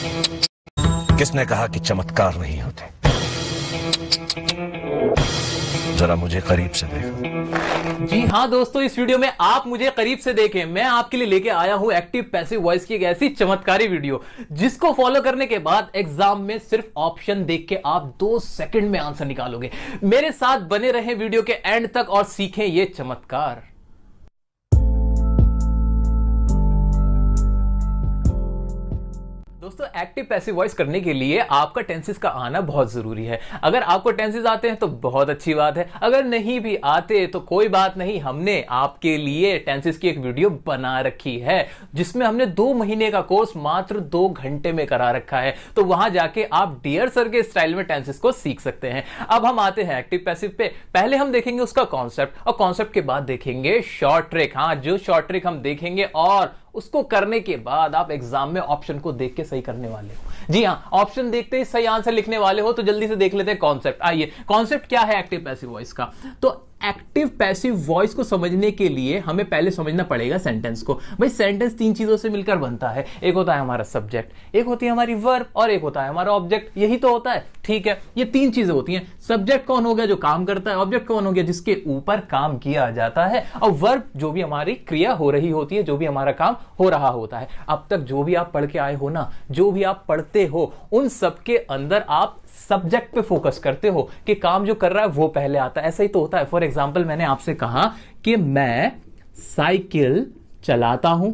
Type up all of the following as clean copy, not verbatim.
किसने कहा कि चमत्कार नहीं होते? जरा मुझे करीब से देखो। जी हाँ दोस्तों, इस वीडियो में आप मुझे करीब से देखें। मैं आपके लिए लेके आया हूं एक्टिव पैसिव वॉइस की एक ऐसी चमत्कारी वीडियो जिसको फॉलो करने के बाद एग्जाम में सिर्फ ऑप्शन देख के आप 2 सेकंड में आंसर निकालोगे। मेरे साथ बने रहें वीडियो के एंड तक और सीखें ये चमत्कार। दोस्तों, एक्टिव पैसिव वॉइस करने के लिए आपका टेंसेस का आना बहुत जरूरी है। अगर आपको टेंसेस आते हैं तो बहुत अच्छी बात है, अगर नहीं भी आते तो कोई बात नहीं। हमने आपके लिए टेंसेस की एक वीडियो बना रखी है जिसमें हमने 2 महीने का कोर्स मात्र 2 घंटे में करा रखा है। तो वहां जाके आप डियर सर के स्टाइल में टेंसेस को सीख सकते हैं। अब हम आते हैं एक्टिव पैसिव पे। पहले हम देखेंगे उसका कॉन्सेप्ट और कॉन्सेप्ट के बाद देखेंगे शॉर्ट ट्रिक। हाँ, जो शॉर्ट ट्रिक हम देखेंगे और उसको करने के बाद आप एग्जाम में ऑप्शन को देख के सही करने वाले हो। जी हाँ, ऑप्शन देखते ही सही आंसर लिखने वाले हो। तो जल्दी से देख लेते हैं कॉन्सेप्ट। आइए, कॉन्सेप्ट क्या है एक्टिव पैसिव वॉइस का? तो एक्टिव पैसिव वॉइस को समझने के लिए हमें पहले समझना पड़ेगा सेंटेंस को। भाई, सेंटेंस 3 चीजों से मिलकर बनता है। एक होता है हमारा सब्जेक्ट, एक होती है हमारी वर्ब और एक होता है हमारा ऑब्जेक्ट। यही तो होता है, ठीक है? ये 3 चीजें होती हैं। सब्जेक्ट कौन हो गया? जो काम करता है। ऑब्जेक्ट कौन हो गया? जिसके ऊपर काम किया जाता है। और वर्ब जो भी हमारी क्रिया हो रही होती है, जो भी हमारा काम हो रहा होता है। अब तक जो भी आप पढ़ के आए हो ना, जो भी आप पढ़ते हो, उन सबके अंदर आप सब्जेक्ट पे फोकस करते हो कि काम जो कर रहा है वो पहले आता है। ऐसा ही तो होता है। फॉर एग्जाम्पल, मैंने आपसे कहा कि मैं साइकिल चलाता हूं।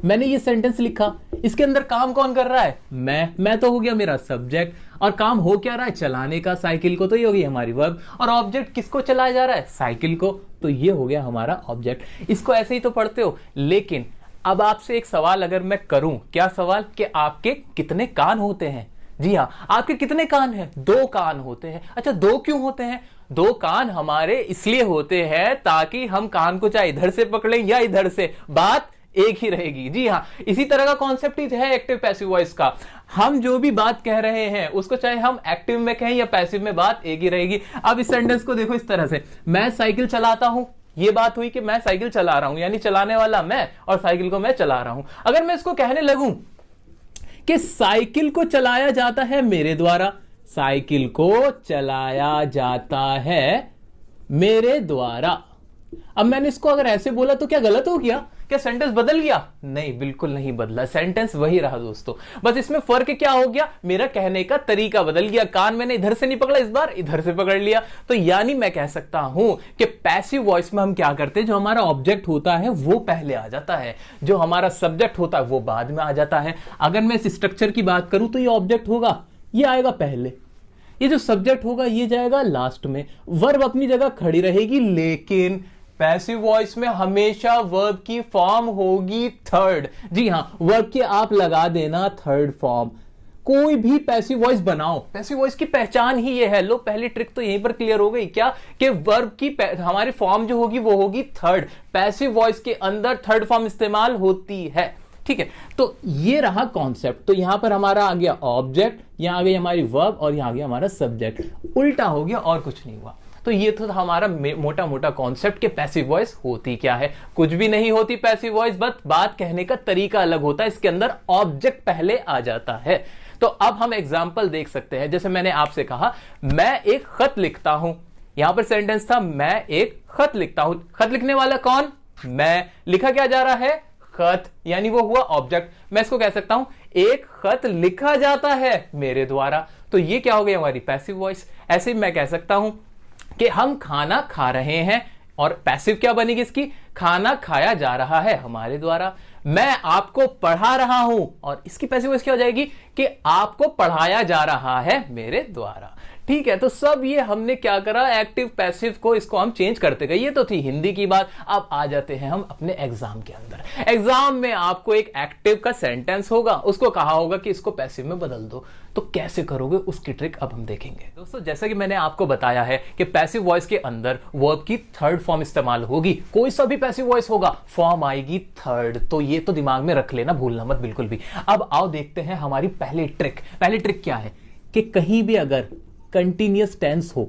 मैंने ये सेंटेंस लिखा, इसके अंदर काम कौन कर रहा है? मैं तो हो गया मेरा सब्जेक्ट। और काम हो क्या रहा है? चलाने का साइकिल को, तो ये हो गई हमारी वर्ब। और ऑब्जेक्ट किसको चलाया जा रहा है? साइकिल को, तो ये हो गया हमारा ऑब्जेक्ट। इसको ऐसे ही तो पढ़ते हो। लेकिन अब आपसे एक सवाल अगर मैं करूं, क्या सवाल? कि आपके कितने कान होते हैं? जी हाँ, आपके कितने कान हैं? 2 कान होते हैं। अच्छा, 2 क्यों होते हैं? 2 कान हमारे इसलिए होते हैं ताकि हम कान को चाहे इधर से पकड़ें या इधर से, बात एक ही रहेगी। जी हाँ, इसी तरह का कॉन्सेप्ट ही है एक्टिव पैसिव वॉइस का। हम जो भी बात कह रहे हैं उसको चाहे हम एक्टिव में कहें या पैसिव में, बात एक ही रहेगी। अब इस सेंटेंस को देखो इस तरह से, मैं साइकिल चलाता हूं। ये बात हुई कि मैं साइकिल चला रहा हूं, यानी चलाने वाला मैं और साइकिल को मैं चला रहा हूं। अगर मैं इसको कहने लगूं कि साइकिल को चलाया जाता है मेरे द्वारा, साइकिल को चलाया जाता है मेरे द्वारा। अब मैंने इसको अगर ऐसे बोला तो क्या गलत हो गया? क्या सेंटेंस बदल गया? नहीं, बिल्कुल नहीं बदला। सेंटेंस वही रहा दोस्तों। बस इसमें फर्क क्या हो गया? मेरा कहने का तरीका बदल गया। कान मैंने इधर से नहीं पकड़ा, इस बार इधर से पकड़ लिया। तो यानी मैं कह सकता हूं कि पैसिव वॉइस में हम क्या करते हैं, जो हमारा ऑब्जेक्ट होता है वो पहले आ जाता है, जो हमारा सब्जेक्ट होता है वो बाद में आ जाता है। अगर मैं इस स्ट्रक्चर की बात करूं तो ये ऑब्जेक्ट होगा, ये आएगा पहले, ये जो सब्जेक्ट होगा ये जाएगा लास्ट में, वर्ब अपनी जगह खड़ी रहेगी। लेकिन पैसिव वॉइस में हमेशा वर्ब की फॉर्म होगी थर्ड। जी हां, वर्ब के आप लगा देना थर्ड फॉर्म। कोई भी पैसिव वॉइस बनाओ, पैसिव वॉइस की पहचान ही ये है। लो, पहली ट्रिक तो यहीं पर क्लियर हो गई। क्या? कि वर्ब की हमारी फॉर्म जो होगी वो होगी थर्ड। पैसिव वॉइस के अंदर थर्ड फॉर्म इस्तेमाल होती है, ठीक है? तो ये रहा कॉन्सेप्ट। तो यहां पर हमारा आ गया ऑब्जेक्ट, यहां आ गई हमारी वर्ब और यहां आ गया हमारा सब्जेक्ट। उल्टा हो गया और कुछ नहीं हुआ। तो ये तो हमारा मोटा मोटा कॉन्सेप्ट के पैसिव वॉइस होती क्या है। कुछ भी नहीं होती पैसिव वॉइस, बस बात कहने का तरीका अलग होता है। इसके अंदर ऑब्जेक्ट पहले आ जाता है। तो अब हम एग्जाम्पल देख सकते हैं। जैसे मैंने आपसे कहा, मैं एक खत लिखता हूं। यहां पर सेंटेंस था, मैं एक खत लिखता हूं। खत लिखने वाला कौन? मैं। लिखा क्या जा रहा है? खत, यानी वो हुआ ऑब्जेक्ट। मैं इसको कह सकता हूं, एक खत लिखा जाता है मेरे द्वारा। तो ये क्या हो गई? हमारी पैसिव वॉइस। ऐसे ही मैं कह सकता हूं कि हम खाना खा रहे हैं, और पैसिव क्या बनेगी इसकी? खाना खाया जा रहा है हमारे द्वारा। मैं आपको पढ़ा रहा हूं, और इसकी पैसिव वॉइस क्या हो जाएगी? कि आपको पढ़ाया जा रहा है मेरे द्वारा। ठीक है, तो सब ये हमने क्या करा, एक्टिव पैसिव को इसको हम चेंज करते गए। ये तो थी हिंदी की बात। अब आ जाते हैं हम अपने एग्जाम के अंदर। एग्जाम में आपको एक एक्टिव का सेंटेंस होगा, उसको कहा होगा कि इसको पैसिव में बदल दो। तो कैसे करोगे उसकी ट्रिक अब हम देखेंगे। दोस्तों, जैसा कि मैंने आपको बताया है कि पैसिव वॉइस के अंदर वर्ब की थर्ड फॉर्म इस्तेमाल होगी। कोई सा भी पैसिव वॉइस होगा, फॉर्म आएगी थर्ड। तो ये तो दिमाग में रख लेना, भूलना मत बिल्कुल भी। अब आओ देखते हैं हमारी पहली ट्रिक। पहली ट्रिक क्या है कि कहीं भी अगर कंटिन्यूअस टेंस हो,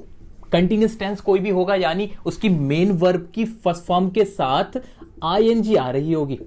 कंटिन्यूअस टेंस कोई भी होगा, यानी उसकी मेन वर्ब की फर्स्ट फॉर्म के साथ आईएनजी आ रही होगी,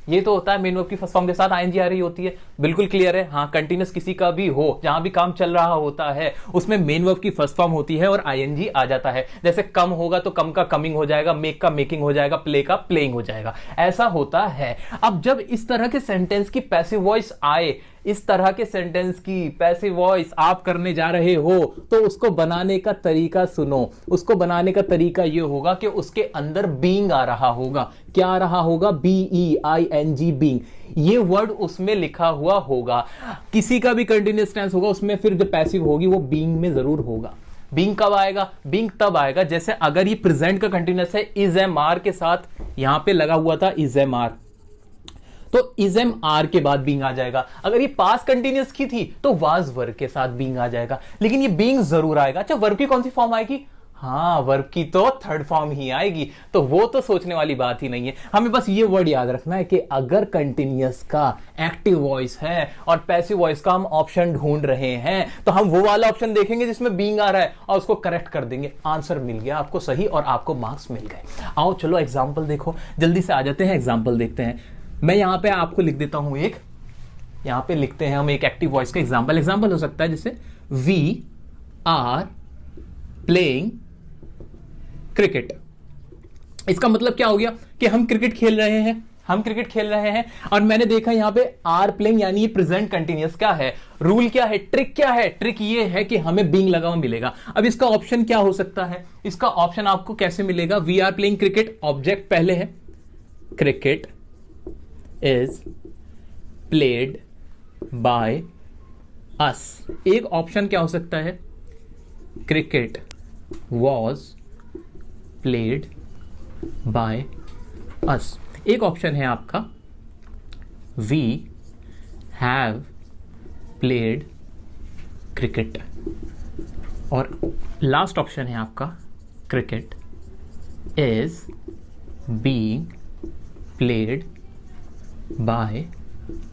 ये तो होता है मेन वर्ब की फर्स्ट फॉर्म के साथ आईएनजी आ रही होती है, बिल्कुल क्लियर है। हाँ, कंटिन्यूस किसी का भी हो, जहां भी काम चल रहा होता है उसमें मेन वर्ब की फर्स्ट फॉर्म होती है और आईएनजी आ जाता है। जैसे कम होगा तो कम का कमिंग हो जाएगा, मेक का मेकिंग हो जाएगा, प्ले का प्लेइंग हो जाएगा, ऐसा होता है। अब जब इस तरह के सेंटेंस की पैसिव वॉइस आए, इस तरह के सेंटेंस की पैसिव वॉइस आप करने जा रहे हो, तो उसको बनाने का तरीका सुनो। उसको बनाने का तरीका यह होगा कि उसके अंदर बीइंग आ रहा होगा। क्या आ रहा होगा? BEING, being. ये वर्ड उसमें लिखा हुआ होगा। किसी का भी कंटिन्यूअस टेंस होगा उसमें फिर जो पैसिव होगी वो बीइंग में जरूर होगा। बीइंग कब आएगा? बीइंग तब आएगा जैसे अगर ये प्रेजेंट का कंटिन्यूअस है, इज एम आर के साथ यहां पे लगा हुआ था इज एम आर, तो इज एम आर के बाद बीइंग आ जाएगा। अगर ये पास्ट कंटिन्यूअस की थी तो वाज वर्ब के साथ बीइंग आ जाएगा, लेकिन ये बीइंग जरूर आएगा। अच्छा, वर्ब की कौन सी फॉर्म आएगी? हाँ, वर्ब की तो थर्ड फॉर्म ही आएगी, तो वो तो सोचने वाली बात ही नहीं है। हमें बस ये वर्ड याद रखना है कि अगर कंटिन्यूअस का एक्टिव वॉइस है और पैसिव वॉइस का हम ऑप्शन ढूंढ रहे हैं, तो हम वो वाला ऑप्शन देखेंगे जिसमें बीइंग आ रहा है और उसको करेक्ट कर देंगे। आंसर मिल गया आपको सही और आपको मार्क्स मिल गए। आओ चलो एग्जाम्पल देखो, जल्दी से आ जाते हैं, एग्जाम्पल देखते हैं। मैं यहां पे आपको लिख देता हूं एक, यहां पे लिखते हैं हम एक एक्टिव वॉइस का एग्जाम्पल। एग्जाम्पल हो सकता है जैसे वी आर प्लेइंग क्रिकेट। इसका मतलब क्या हो गया कि हम क्रिकेट खेल रहे हैं, हम क्रिकेट खेल रहे हैं और मैंने देखा यहां पे आर प्लेइंग यानी ये प्रेजेंट कंटिन्यूअस क्या है, रूल क्या है, ट्रिक क्या है? ट्रिक ये है कि हमें बीइंग लगा हुआ मिलेगा। अब इसका ऑप्शन क्या हो सकता है? इसका ऑप्शन आपको कैसे मिलेगा? We are playing cricket, object पहले है, cricket is played by us. एक ऑप्शन क्या हो सकता है? Cricket was played by us. एक ऑप्शन है आपका वी हैव प्लेड क्रिकेट, और लास्ट ऑप्शन है आपका cricket is being played by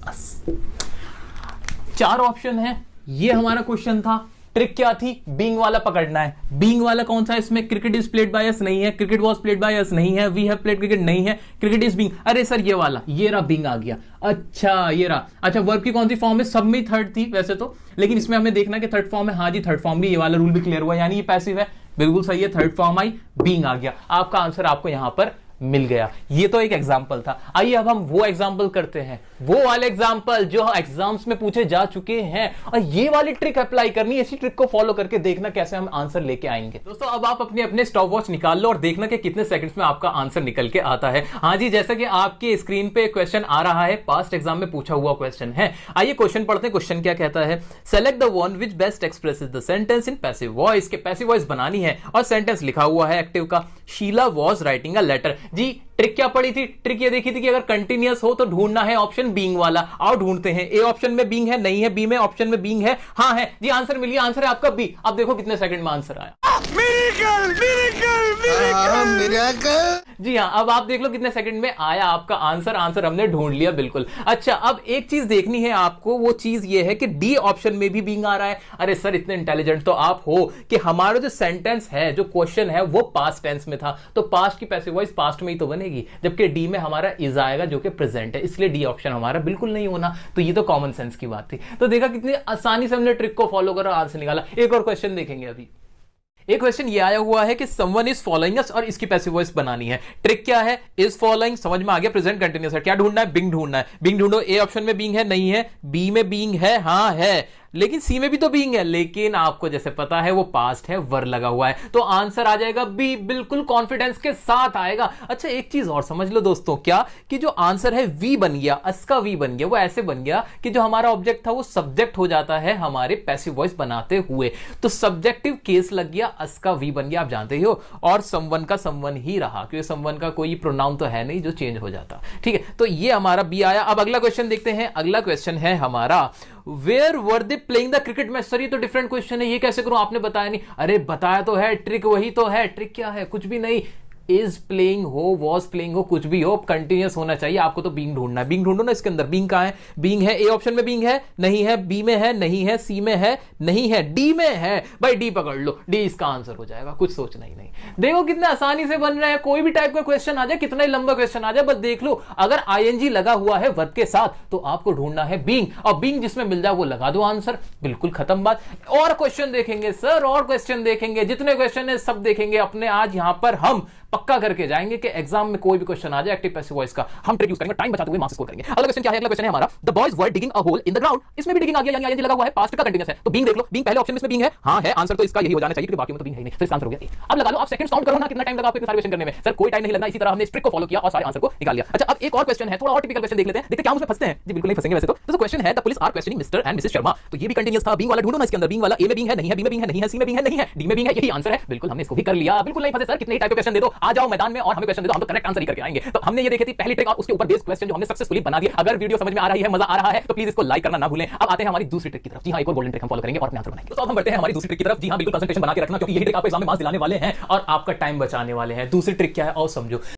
us. 4 option है, ये हमारा क्वेश्चन था। ट्रिक क्या थी? बीइंग वाला पकड़ना है। बीइंग वाला कौन सा है इसमें? क्रिकेट इज प्लेड बाय अस नहीं है, क्रिकेट वॉज प्लेड बाय अस नहीं है, वी हैव प्लेड क्रिकेट नहीं है, क्रिकेट इज बीइंग। अरे सर ये वाला, ये रहा बीइंग आ गया। अच्छा ये रहा। अच्छा, वर्ब की कौन सी फॉर्म है? सब में थर्ड थी वैसे तो, लेकिन इसमें हमें देखना कि थर्ड फॉर्म है। हाँ जी, थर्ड फॉर्म भी, ये वाला रूल भी क्लियर हुआ, यानी ये पैसिव है, बिल्कुल सही है। थर्ड फॉर्म आई, बीइंग आ गया। आपका आंसर आपको यहां पर मिल गया। ये तो एक एग्जाम्पल था। आइए अब हम वो एग्जाम्पल करते हैं, वो वाले एग्जाम्पल जो एग्जाम्स में पूछे जा चुके हैं, और ये वाली ट्रिक अप्लाई करनी है। इसी ट्रिक को फॉलो करके देखना कैसे हम आंसर लेके आएंगे। दोस्तों अब आप अपने अपने स्टॉप वॉच निकाल लो और देखना कि कितने सेकंड्स में आपका आंसर निकल के आता है। हाँ जी, जैसा कि आपके स्क्रीन पे क्वेश्चन आ रहा है, पास्ट एग्जाम में पूछा हुआ क्वेश्चन है। आइए क्वेश्चन पढ़ते हैं। क्वेश्चन क्या कहता है? Select the one which best expresses the sentence in passive voice. के पैसिव वॉइस बनानी है और सेंटेंस लिखा हुआ है एक्टिव का, Sheela was writing a letter. जी ट्रिक क्या पड़ी थी? ट्रिक ये देखी थी कि अगर कंटिन्यूअस हो तो ढूंढना है ऑप्शन बीइंग वाला। आओ ढूंढते हैं। ए ऑप्शन में बीइंग है? नहीं है। बी में ऑप्शन में बीइंग है? हाँ है जी। आंसर मिल गया। आंसर है आपका बी। अब देखो कितने सेकंड में आंसर आया। जी हाँ, अब आप देख लो कितने सेकंड में आया आपका आंसर। आंसर हमने ढूंढ लिया बिल्कुल। अच्छा, अब एक चीज देखनी है आपको, वो चीज ये है कि डी ऑप्शन में भी बीइंग आ रहा है। अरे सर इतने इंटेलिजेंट तो आप हो कि हमारा जो सेंटेंस है, जो क्वेश्चन है, वो पास्ट टेंस में था, तो पास्ट की पैसिव वॉइस पास्ट में ही तो बनेगी, जबकि डी में हमारा इज आएगा जो कि प्रेजेंट है, इसलिए डी ऑप्शन हमारा बिल्कुल नहीं होना। तो ये तो कॉमन सेंस की बात थी। तो देखा कितनी आसानी से हमने ट्रिक को फॉलो करा, आंसर निकाला। एक और क्वेश्चन देखेंगे अभी। एक क्वेश्चन ये आया हुआ है कि समवन इज फॉलोइंग अस और इसकी पैसिव वॉइस बनानी है। ट्रिक क्या है? इज फॉलोइंग, समझ में आ गया, प्रेजेंट कंटिन्यूअस है। क्या ढूंढना है? बीइंग ढूंढना है। बीइंग ढूंढो। ए ऑप्शन में बीइंग है? नहीं है। बी में बीइंग है? हाँ है। लेकिन सी में भी तो बीइंग है, लेकिन आपको जैसे पता है वो पास्ट है, वर लगा हुआ है, तो आंसर आ जाएगा बी, बिल्कुल कॉन्फिडेंस के साथ आएगा। अच्छा एक चीज और समझ लो दोस्तों, क्या कि जो आंसर है वी बन गया, अस का वी बन गया, वो ऐसे बन गया कि जो हमारा ऑब्जेक्ट था वो सब्जेक्ट हो जाता है हमारे पैसिव वॉइस बनाते हुए, तो सब्जेक्टिव केस लग गया, अस का वी बन गया, आप जानते ही हो, और समवन का समवन ही रहा, क्योंकि समवन का कोई प्रोनाउन तो है नहीं जो चेंज हो जाता। ठीक है, तो ये हमारा बी आया। अब अगला क्वेश्चन देखते हैं। अगला क्वेश्चन है हमारा, where were they playing the cricket match. Sir ये तो डिफरेंट क्वेश्चन है, ये कैसे करूं? आपने बताया नहीं। अरे बताया तो है, ट्रिक वही तो है। ट्रिक क्या है? कुछ भी नहीं। इज प्लेइंग हो, वॉज प्लेइंग हो, कुछ भी हो, कंटिन्यूस होना चाहिए। आपको तो बीइंग ढूंढना है, बीइंग ढूंढो ना। इसके अंदर बीइंग कहां है? बीइंग है ए ऑप्शन में, बीइंग है नहीं है, बी में है नहीं है, सी में है नहीं है, डी में है। भाई डी पकड़ लो, डी इसका आंसर हो जाएगा, कुछ सोचना ही नहीं। देखो कितने आसानी से बन रहा है, कोई भी टाइप का क्वेश्चन आ जाए, कितना ही लंबा क्वेश्चन आ जाए, बस देख लो। अगर आईएनजी लगा हुआ है वर्ब के साथ तो आपको ढूंढना है बीइंग, और बीइंग जिसमें मिल जाए वो लगा दो आंसर, बिल्कुल खत्म बात। और क्वेश्चन देखेंगे सर, और क्वेश्चन देखेंगे, जितने क्वेश्चन है सब देखेंगे अपने। आज यहां पर हम पक्का करके जाएंगे कि एग्जाम में कोई भी क्वेश्चन आ जाए एक्टिव पैसिव वॉइस का हम ट्रिक यूज करेंगे, टाइम बचाते हुए मार्क्स स्कोर करेंगे। अगला क्वेश्चन क्या है? अगला क्वेश्चन है हमारा, the boys were digging a hole in the ground. इसमें भी डिगिंग आ गया, यानी आईएनजी लगा हुआ है, पास्ट का कंटीन्यूअस है, तो बीइंग देख लो। बीइंग पहले ऑप्शन में इसमें बीइंग है, हां है, आंसर तो इसका यही हो जाना चाहिए क्योंकि बाकी में तो बीइंग है नहीं, तो इसका आंसर हो गया ए। अब लगा लो, आप सेकंड्स काउंट करो ना, कितना टाइम लगा आपको सारे क्वेश्चन करने में। सर कोई टाइम नहीं लगना, इसी तरह हमने इस ट्रिक को फॉलो किया और सारे आंसर को निकाल लिया। अच्छा, अब एक और क्वेश्चन है, थोड़ा और टिपिकल क्वेश्चन देख लेते हैं, देखते क्या हम उसमें फंसते हैं। जी बिल्कुल नहीं फंसेंगे वैसे तो क्वेश्चन है, the police are questioning Mr and Mrs Sharma. तो ये भी कंटीन्यूअस था, बीइंग वाला ढूंढो ना इसके अंदर। बीइंग वाला ए में बीइंग है नहीं है, बी में बीइंग है नहीं है, सी में बीइंग है नहीं है, डी में बीइंग है, यही आंसर है। बिल्कुल हमने इसको भी कर लिया, बिल्कुल नहीं फंसे। सर कितने टाइप के क्वेश्चन दे दो, आ जाओ मैदान में और हमें क्वेश्चन दे दो, हम तो करेक्ट आंसर ही करके आएंगे। तो हमने ये देखी थी पहली ट्रिक और उसके ऊपर बेस्ड क्वेश्चन जो हमने सक्सेसफुली बना दिया। अगर वीडियो समझ में आ रही है, मजा आ रहा है, तो प्लीज इसको लाइक करना ना भूलें। अब आते हैं हमारी दूसरी ट्रिक की तरफ। जी हां, एक और गोल्डन ट्रिक हम फॉलो करेंगे और अपने आंसर बनाएंगे। तो अब हम बढ़ते हैं हमारी दूसरी ट्रिक की तरफ। जी हां, बिल्कुल कंसंट्रेशन बना के रखना क्योंकि यही ट्रिक आपको एग्जाम में मार्क्स दिलाने वाले हैं और आपका टाइम बचाने वाले हैं। दूसरी ट्रिक क्या है और समझो।